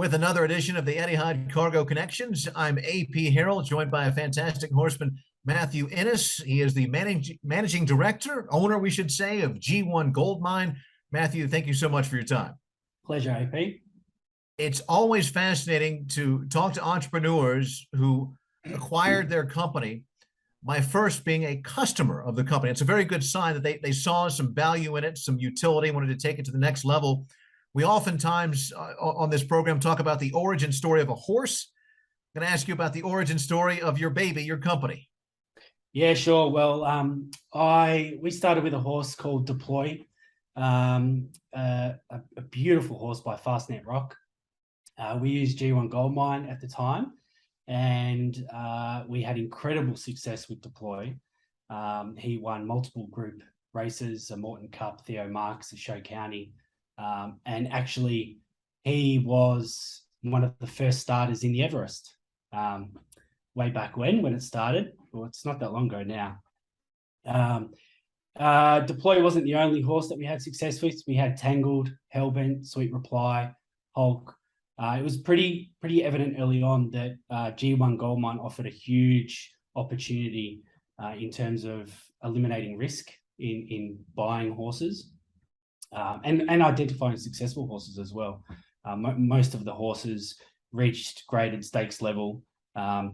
with another edition of the Etihad Cargo Connections. I'm AP Harrell, joined by a fantastic horseman, Matthew Ennis. He is the managing director, owner, we should say, of G1 Goldmine. Matthew, thank you so much for your time. Pleasure, AP. It's always fascinating to talk to entrepreneurs who acquired their company, my first being a customer of the company. It's a very good sign that they saw some value in it, some utility, wanted to take it to the next level. We oftentimes on this program talk about the origin story of a horse. I'm going to ask you about the origin story of your baby, your company. Yeah, sure. Well, we started with a horse called Deploy, a beautiful horse by Fastnet Rock. We used G1 Goldmine at the time, and we had incredible success with Deploy. He won multiple group races, a Morton Cup, Theo Marks, a Show County. And actually, he was one of the first starters in the Everest way back when it started. Well, it's not that long ago now. Deploy wasn't the only horse that we had success with. We had Tangled, Hellbent, Sweet Reply, Hulk. It was pretty evident early on that G1 Goldmine offered a huge opportunity in terms of eliminating risk in buying horses. And identifying successful horses as well. Most of the horses reached graded stakes level.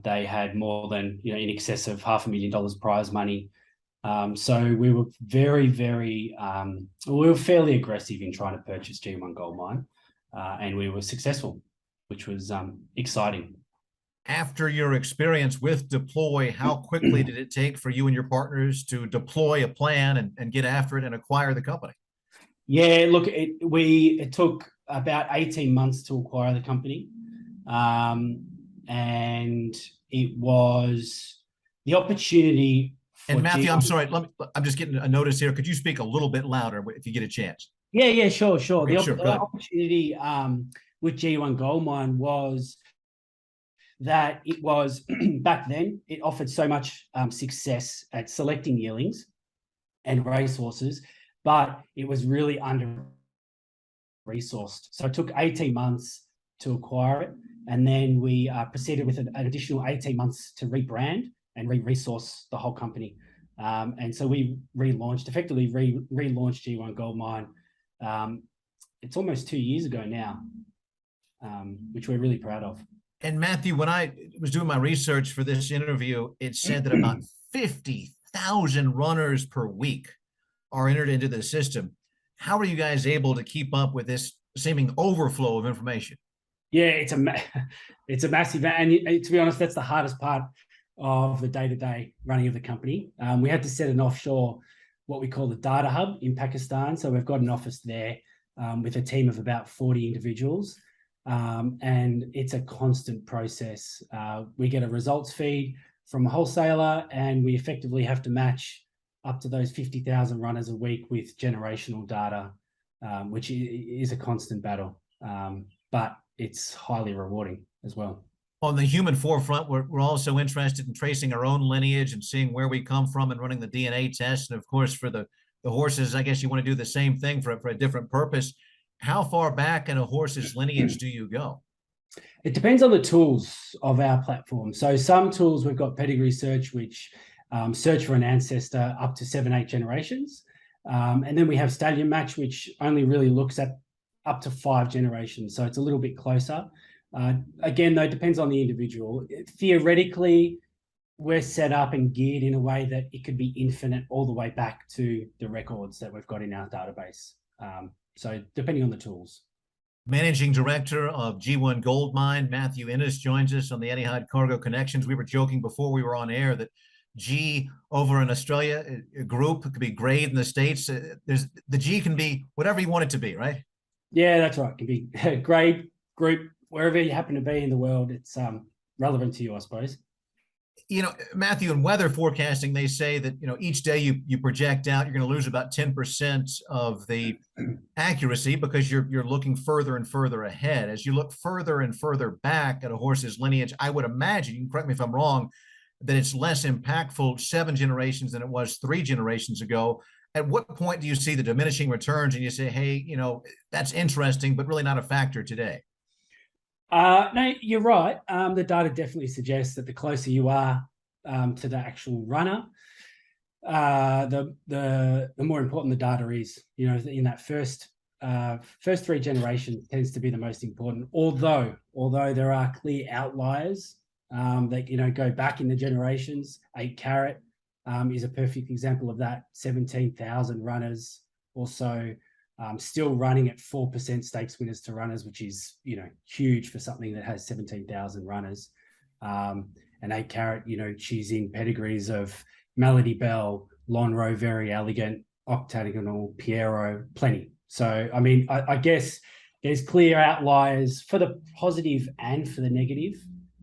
They had more than, in excess of $500,000 prize money. So we were we were fairly aggressive in trying to purchase G1 Goldmine, and we were successful, which was exciting. After your experience with Deploy, how quickly did it take for you and your partners to deploy a plan and get after it and acquire the company? Yeah, look, it took about 18 months to acquire the company. And it was the opportunity for And Matthew, G1. I'm sorry, I'm just getting a notice here. Could you speak a little bit louder if you get a chance? Yeah, sure. Okay, The opportunity with G1 Goldmine was that it was, back then, it offered so much success at selecting yearlings and racehorses, but it was really under-resourced. So it took 18 months to acquire it, and then we proceeded with an additional 18 months to rebrand and re-resource the whole company. And so we effectively relaunched G1 Goldmine. It's almost 2 years ago now, which we're really proud of. And Matthew, when I was doing my research for this interview, it said that about 50,000 runners per week are entered into the system. How are you guys able to keep up with this seeming overflow of information? Yeah, it's a massive, and to be honest, that's the hardest part of the day-to-day running of the company. We had to set an offshore, what we call the data hub in Pakistan. So we've got an office there with a team of about 40 individuals. And it's a constant process. We get a results feed from a wholesaler, and we effectively have to match up to those 50,000 runners a week with generational data, which is a constant battle, but it's highly rewarding as well. On the human forefront, we're also interested in tracing our own lineage and seeing where we come from and running the DNA test. And of course, for the horses, I guess you want to do the same thing for a different purpose. How far back in a horse's lineage do you go? It depends on the tools of our platform. So some tools, we've got pedigree search, which search for an ancestor up to 7-8 generations. And then we have stallion match, which only really looks at up to 5 generations. So it's a little bit closer. Again, though, it depends on the individual. Theoretically, we're set up and geared in a way that it could be infinite all the way back to the records that we've got in our database. So depending on the tools. Managing Director of G1 Goldmine, Matthew Ennis, joins us on the Etihad Cargo Connections. We were joking before we were on air that G over in Australia, a group, it could be grade in the States. The G can be whatever you want it to be, right? Yeah, that's right. It can be grade, group, wherever you happen to be in the world. It's relevant to you, I suppose. Matthew, in weather forecasting, they say that, each day you project out, you're going to lose about 10% of the accuracy because you're looking further and further ahead. As you look further and further back at a horse's lineage, I would imagine, you can correct me if I'm wrong, that it's less impactful 7 generations than it was 3 generations ago. At what point do you see the diminishing returns and you say, hey, that's interesting, but really not a factor today? No, you're right. The data definitely suggests that the closer you are to the actual runner, the more important the data is. You know, in that first three generations tends to be the most important. Although there are clear outliers that go back in the generations. 8 Carat is a perfect example of that. 17,000 runners or so. Still running at 4% stakes winners to runners, which is huge for something that has 17,000 runners. And 8 Carat, she's in pedigrees of Melody Bell, Lonhro, Very Elegant, Octagonal, Piero, plenty. So I mean, I guess there's clear outliers for the positive and for the negative,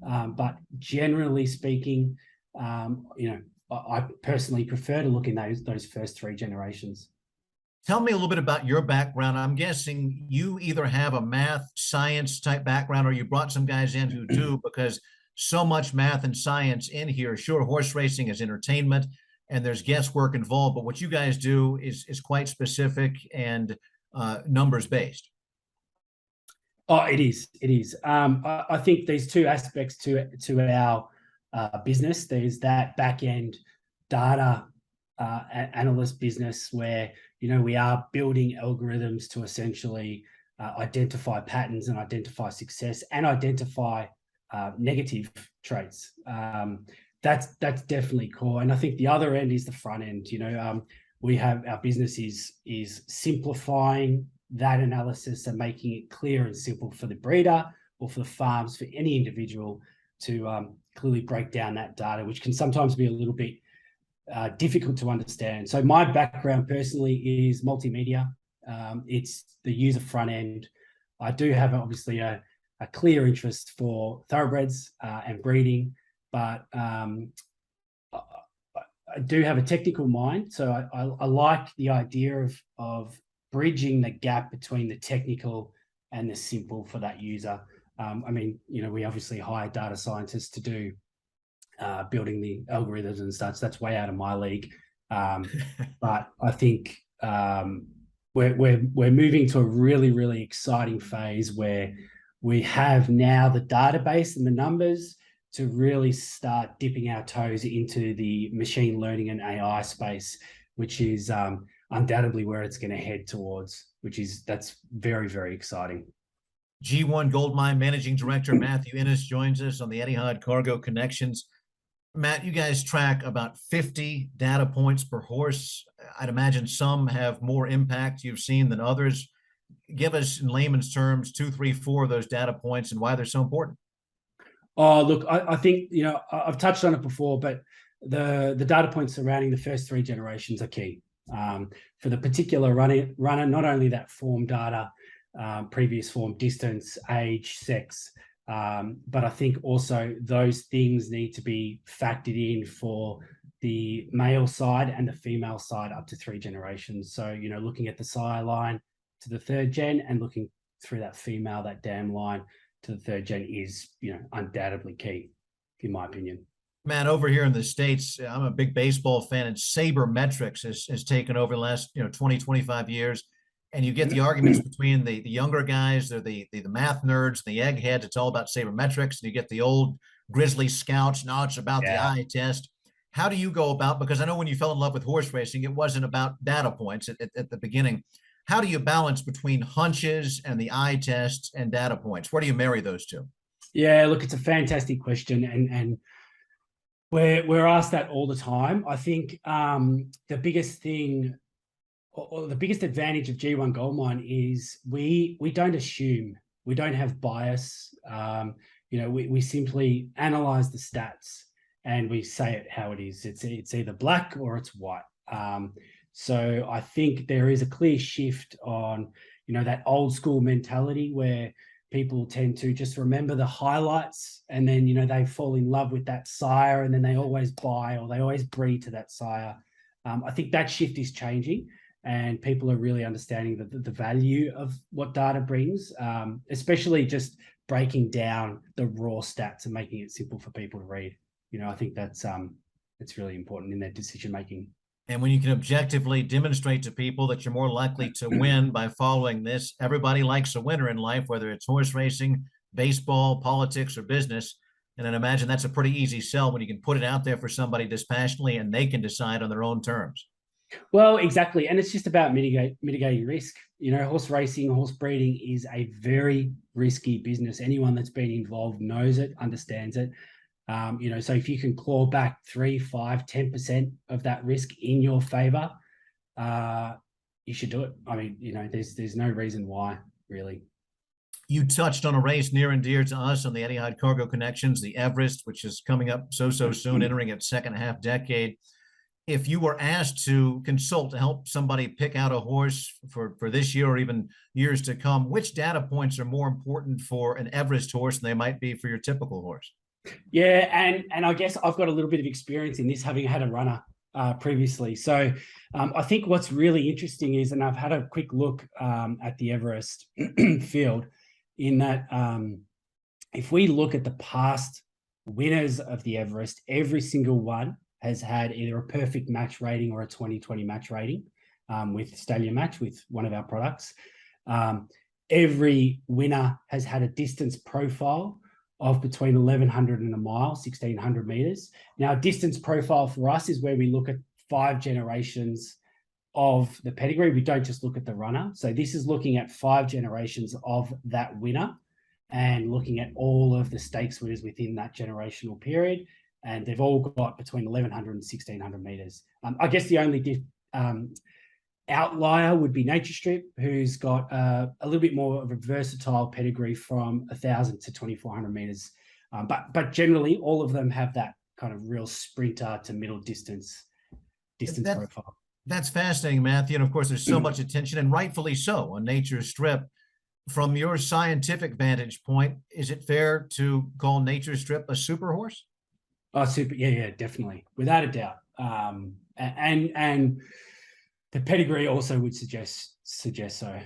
but generally speaking, I personally prefer to look in those first three generations. Tell me a little bit about your background. I'm guessing you either have a math, science type background, or you brought some guys in who do, because so much math and science in here. Sure, horse racing is entertainment and there's guesswork involved, but what you guys do is quite specific and numbers based. Oh, it is. It is. I think there's two aspects to our business. There's that back end data analyst business where we are building algorithms to essentially identify patterns and identify success and identify negative traits. That's definitely core. And I think the other end is the front end. We have our business is simplifying that analysis and making it clear and simple for the breeder or for the farms, for any individual to clearly break down that data, which can sometimes be a little bit difficult to understand. So my background personally is multimedia. It's the user front end. I do have obviously a clear interest for thoroughbreds and breeding, but I do have a technical mind. So I like the idea of bridging the gap between the technical and the simple for that user. I mean, we obviously hire data scientists to do building the algorithms and such. That's way out of my league. But I think we're moving to a really, really exciting phase where we have now the database and the numbers to really start dipping our toes into the machine learning and AI space, which is undoubtedly where it's going to head towards, that's very, very exciting. G1 Goldmine Managing Director Matthew Ennis joins us on the Etihad Cargo Connections. Matt, you guys track about 50 data points per horse. I'd imagine some have more impact you've seen than others. Give us, in layman's terms, 2, 3, 4 of those data points and why they're so important. Oh, look, I think, I've touched on it before, but the data points surrounding the first three generations are key. For the particular runner, not only that form data, previous form, distance, age, sex, but I think also those things need to be factored in for the male side and the female side up to 3 generations. So, looking at the sire line to the 3rd gen and looking through that female, that dam line to the 3rd gen is, undoubtedly key, in my opinion. Man, over here in the States, I'm a big baseball fan, and sabermetrics has taken over the last 20, 25 years. And you get the arguments between the younger guys, they're the math nerds, the eggheads. It's all about sabermetrics. And you get the old grizzly scouts. No, it's about the eye test. How do you go about, because I know when you fell in love with horse racing, it wasn't about data points at the beginning. How do you balance between hunches and the eye test and data points? Where do you marry those two? Yeah, look, it's a fantastic question. And we're asked that all the time. I think the biggest thing, or the biggest advantage of G1 Goldmine is we don't assume, we don't have bias. We simply analyze the stats and we say it how it is. It's either black or it's white. So I think there is a clear shift on, that old school mentality where people tend to just remember the highlights and then, they fall in love with that sire and then they always buy or they always breed to that sire. I think that shift is changing and people are really understanding the value of what data brings, especially just breaking down the raw stats and making it simple for people to read. I think that's it's really important in their decision making. And when you can objectively demonstrate to people that you're more likely to win by following this, everybody likes a winner in life, whether it's horse racing, baseball, politics, or business. And I imagine that's a pretty easy sell when you can put it out there for somebody dispassionately and they can decide on their own terms. Well, exactly. And it's just about mitigating risk. Horse racing, horse breeding is a very risky business. Anyone that's been involved knows it, understands it. So if you can claw back 3, 5, 10% of that risk in your favor, you should do it. I mean, there's no reason why, really. You touched on a race near and dear to us on the Etihad Cargo Connections, the Everest, which is coming up so soon, entering its second half decade. If you were asked to consult to help somebody pick out a horse for this year or even years to come, which data points are more important for an Everest horse than they might be for your typical horse? Yeah, and I guess I've got a little bit of experience in this, having had a runner previously. So I think what's really interesting is, and I've had a quick look at the Everest field, in that if we look at the past winners of the Everest, every single one has had either a perfect match rating or a 20/20 match rating with Stallion Match, with one of our products. Every winner has had a distance profile of between 1,100 and a mile, 1,600 meters. Now, a distance profile for us is where we look at 5 generations of the pedigree. We don't just look at the runner. So this is looking at 5 generations of that winner and looking at all of the stakes winners within that generational period. And they've all got between 1,100 and 1,600 meters. I guess the only outlier would be Nature Strip, who's got a little bit more of a versatile pedigree from 1,000 to 2,400 meters. But generally, all of them have that kind of real sprinter to middle distance profile. That's fascinating, Matthew. And of course, there's so much attention, and rightfully so, on Nature Strip. From your scientific vantage point, is it fair to call Nature Strip a super horse? Oh, super. Yeah, definitely. Without a doubt. And the pedigree also would suggest so.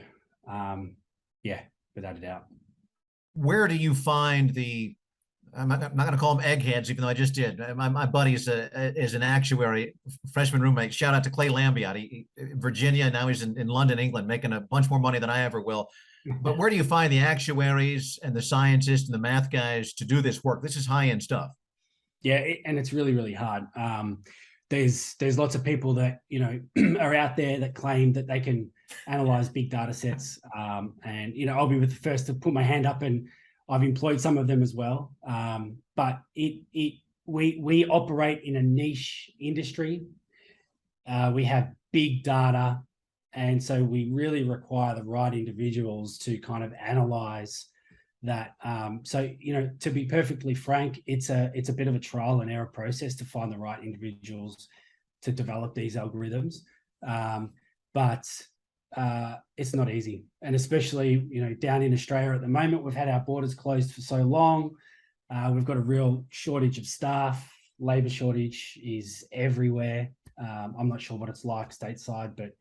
Yeah, without a doubt. Where do you find the, I'm not going to call them eggheads, even though I just did. My buddy is an actuary, freshman roommate. Shout out to Clay Lambiot, Virginia. Now he's in London, England, making a bunch more money than I ever will. But where do you find the actuaries and the scientists and the math guys to do this work? This is high-end stuff. Yeah, and it's really, really hard. There's lots of people that are out there that claim that they can analyze big data sets, and I'll be with the first to put my hand up, and I've employed some of them as well. But we operate in a niche industry. We have big data, and so we really require the right individuals to kind of analyze that. So to be perfectly frank, it's a bit of a trial and error process to find the right individuals to develop these algorithms, but it's not easy. And especially down in Australia at the moment, we've had our borders closed for so long. We've got a real shortage of staff. Labor shortage is everywhere. I'm not sure what it's like stateside, but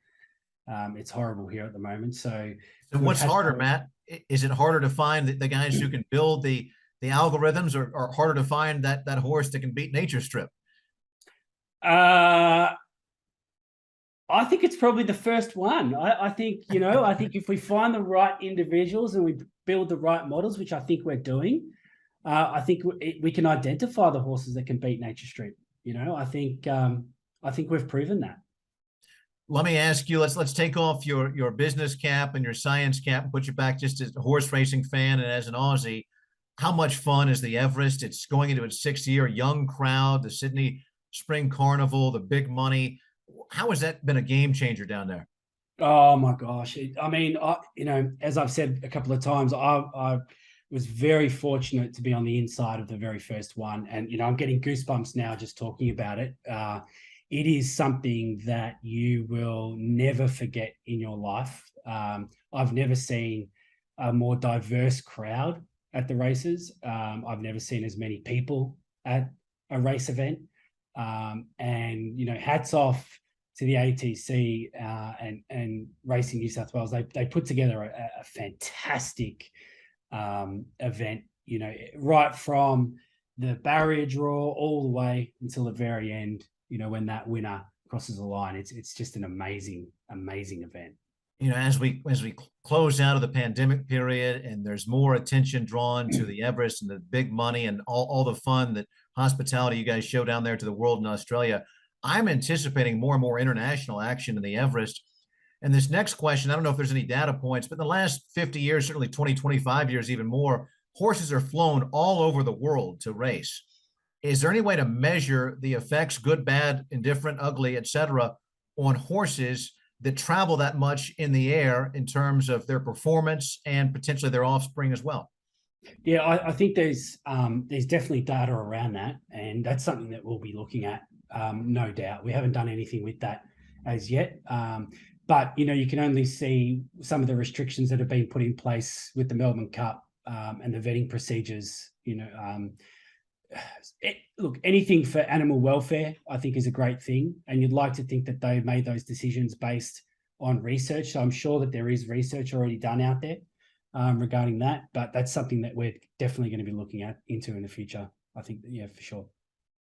it's horrible here at the moment. So what's harder, Matt? Is it harder to find the guys who can build the algorithms, or harder to find that horse that can beat Nature Strip? I think it's probably the first one. I think if we find the right individuals and we build the right models, which I think we're doing, I think we can identify the horses that can beat Nature Strip. I think we've proven that. Let me ask you, let's take off your business cap and your science cap and put you back just as a horse racing fan and as an Aussie. How much fun is the Everest? It's going into its 6th year, young crowd, the Sydney Spring Carnival, the big money. How has that been a game changer down there? Oh my gosh. As I've said a couple of times, I was very fortunate to be on the inside of the very first one. And, I'm getting goosebumps now just talking about it. It is something that you will never forget in your life. I've never seen a more diverse crowd at the races. I've never seen as many people at a race event. And hats off to the ATC and Racing New South Wales. They put together a fantastic event. Right from the barrier draw all the way until the very end. When that winner crosses the line, it's just an amazing event. As we close out of the pandemic period and there's more attention drawn to the Everest and the big money and all the fun that hospitality you guys show down there to the world in Australia, I'm anticipating more and more international action in the Everest. And this next question, I don't know if there's any data points, but in the last 50 years, certainly 20, 25 years, even more, horses are flown all over the world to race. Is there any way to measure the effects, good, bad, indifferent, ugly, etc., on horses that travel that much in the air in terms of their performance and potentially their offspring as well? Yeah, I think there's definitely data around that, and that's something that we'll be looking at, no doubt. We haven't done anything with that as yet, but you can only see some of the restrictions that have been put in place with the Melbourne Cup and the vetting procedures. Look, anything for animal welfare, I think, is a great thing, and you'd like to think that they made those decisions based on research. So I'm sure that there is research already done out there regarding that, but that's something that we're definitely going to be looking into in the future. I think, yeah, for sure.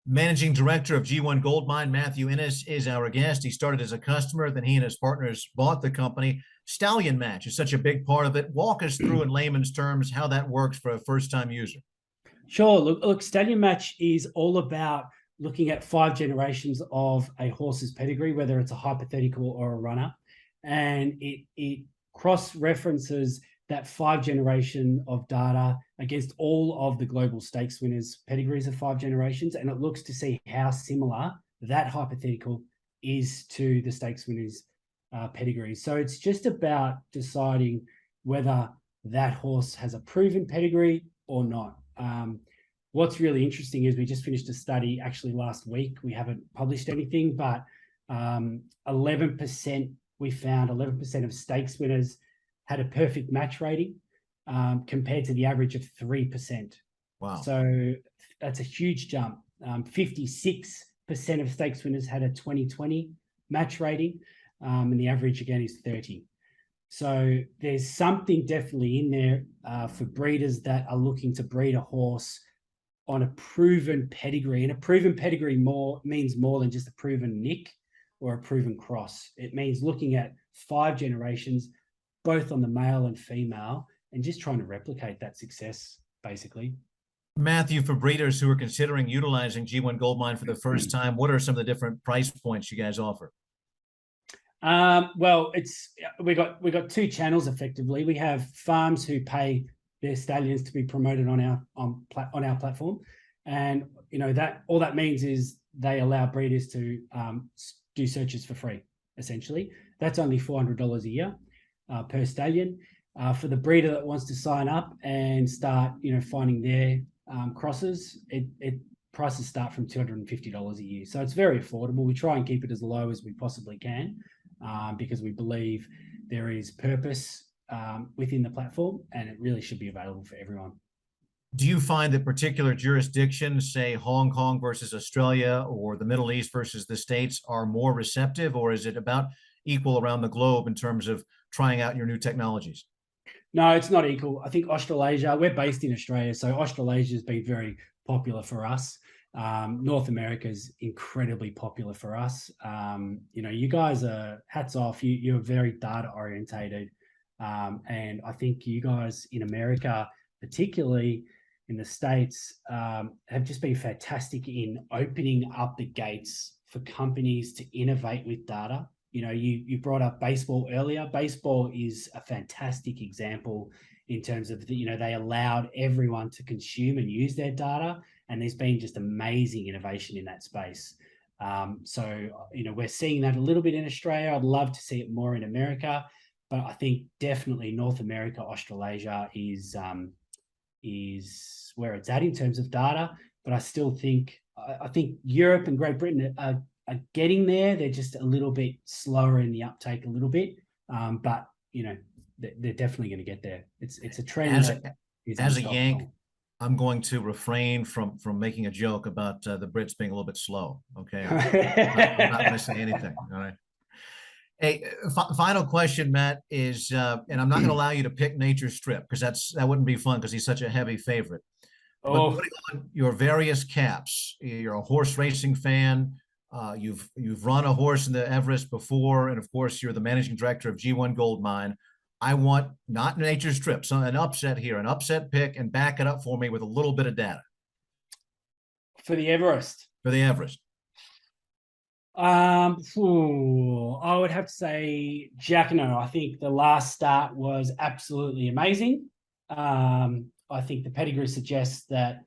Managing Director of G1 Goldmine, Matthew Ennis, is our guest. He started as a customer, then he and his partners bought the company. Stallion match is such a big part of it. Walk us through in layman's terms how that works for a first-time user. Sure. Look, stallion match is all about looking at 5 generations of a horse's pedigree, whether it's a hypothetical or a runner, and it cross-references that 5 generation of data against all of the global stakes winners' pedigrees of 5 generations, and it looks to see how similar that hypothetical is to the stakes winners' pedigree. So it's just about deciding whether that horse has a proven pedigree or not. What's really interesting is we just finished a study actually last week. We haven't published anything, but 11%, we found 11% of stakes winners had a perfect match rating compared to the average of 3%. Wow. So that's a huge jump. 56% of stakes winners had a 20/20 match rating, and the average again is 30. So there's something definitely in there for breeders that are looking to breed a horse on a proven pedigree. And a proven pedigree means more than just a proven nick or a proven cross. It means looking at 5 generations, both on the male and female, and just trying to replicate that success, basically. Matthew, for breeders who are considering utilizing G1 Goldmine for the first time, what are some of the different price points you guys offer? Well, we got 2 channels effectively. We have farms who pay their stallions to be promoted on our platform, and that all that means is they allow breeders to do searches for free. Essentially, that's only $400 a year per stallion. For the breeder that wants to sign up and start, finding their crosses, prices start from $250 a year. So it's very affordable. We try and keep it as low as we possibly can because we believe there is purpose within the platform, and it really should be available for everyone. Do you find that particular jurisdictions, say Hong Kong versus Australia or the Middle East versus the States, are more receptive, or is it about equal around the globe in terms of trying out your new technologies? No, it's not equal. I think Australasia, we're based in Australia, so Australasia has been very popular for us. North America is incredibly popular for us. You guys are, hats off, you're very data orientated. And I think you guys in America, particularly in the States, have just been fantastic in opening up the gates for companies to innovate with data. You brought up baseball earlier. Baseball is a fantastic example in terms of they allowed everyone to consume and use their data, and there's been just amazing innovation in that space. So we're seeing that a little bit in Australia. I'd love to see it more in America, but I think definitely North America, Australasia is where it's at in terms of data. But I still think Europe and Great Britain are getting there. They're just a little bit slower in the uptake, a little bit, but they're definitely going to get there. It's a trend. As a Yank, I'm going to refrain from making a joke about the Brits being a little bit slow. Okay, I'm not going to say anything. All right. Hey, final question, Matt, is, and I'm not going to allow you to pick Nature's Strip because that wouldn't be fun because he's such a heavy favorite. But putting on your various caps, you're a horse racing fan, You've run a horse in the Everest before, and of course, you're the managing director of G1 Goldmine. I want not Nature's Trip, so an upset here, an upset pick, and back it up for me with a little bit of data For the Everest. for the Everest. I would have to say Jacquino. I think the last start was absolutely amazing. I think the pedigree suggests that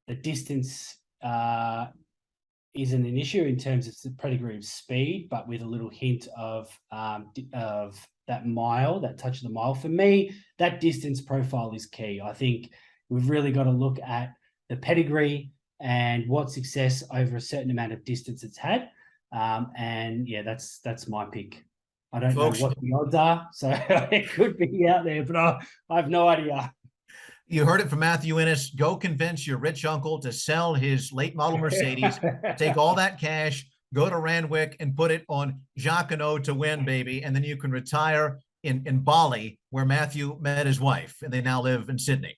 the distance isn't an issue in terms of the pedigree of speed, but with a little hint of that mile, that touch of the mile. For me, that distance profile is key. I think we've really got to look at the pedigree and what success over a certain amount of distance it's had. And yeah, that's my pick. I don't know what the odds are, so it could be out there, but I have no idea. You heard it from Matthew Ennis. Go convince your rich uncle to sell his late model Mercedes, take all that cash, go to Randwick and put it on Jacquino to win, baby. And then you can retire in Bali, where Matthew met his wife, and they now live in Sydney.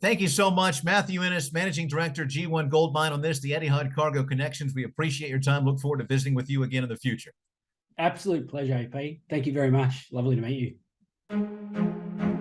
Thank you so much, Matthew Ennis, Managing Director, G1 Goldmine, on this, the Etihad Cargo Connections. We appreciate your time. Look forward to visiting with you again in the future. Absolute pleasure, AP. Thank you very much. Lovely to meet you.